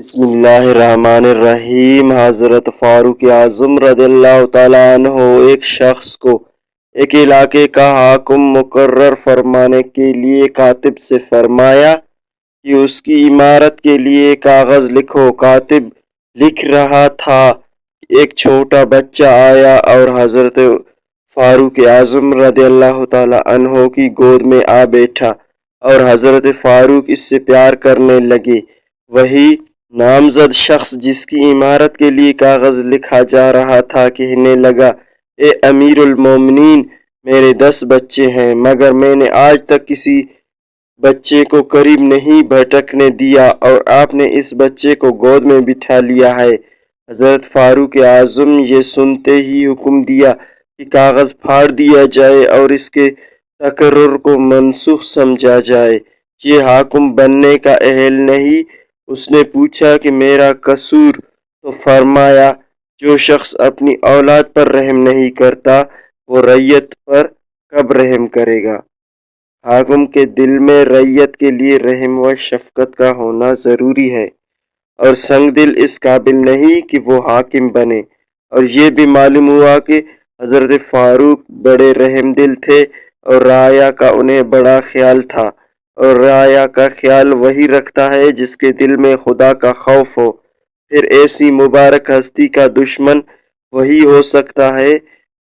بسم اللہ الرحمن الرحیم۔ حضرت فاروق اعظم رضی اللہ تعالیٰ عنہ ایک شخص کو ایک علاقے کا حاکم مقرر فرمانے کے لیے کاتب سے فرمایا کہ اس کی عمارت کے لیے کاغذ لکھو۔ کاتب لکھ رہا تھا کہ ایک چھوٹا بچہ آیا اور حضرت فاروق اعظم رضی اللہ تعالیٰ عنہ کی گود میں آ بیٹھا اور حضرت فاروق اس سے پیار کرنے لگے۔ وہی نامزد شخص جس کی عمارت کے لیے کاغذ لکھا جا رہا تھا کہنے لگا، اے امیر المومنین، میرے 10 بچے ہیں مگر میں نے آج تک کسی بچے کو قریب نہیں بھٹکنے دیا اور آپ نے اس بچے کو گود میں بٹھا لیا ہے۔ حضرت فاروق اعظم یہ سنتے ہی حکم دیا کہ کاغذ پھاڑ دیا جائے اور اس کے تقرر کو منسوخ سمجھا جائے۔ یہ حاکم بننے کا اہل نہیں۔ اس نے پوچھا کہ میرا قصور؟ تو فرمایا، جو شخص اپنی اولاد پر رحم نہیں کرتا وہ رعیت پر کب رحم کرے گا؟ حاکم کے دل میں رعیت کے لیے رحم و شفقت کا ہونا ضروری ہے اور سنگ دل اس قابل نہیں کہ وہ حاکم بنے۔ اور یہ بھی معلوم ہوا کہ حضرت فاروق بڑے رحم دل تھے اور رعایا کا انہیں بڑا خیال تھا، اور رعایا کا خیال وہی رکھتا ہے جس کے دل میں خدا کا خوف ہو۔ پھر ایسی مبارک ہستی کا دشمن وہی ہو سکتا ہے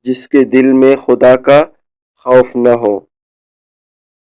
جس کے دل میں خدا کا خوف نہ ہو۔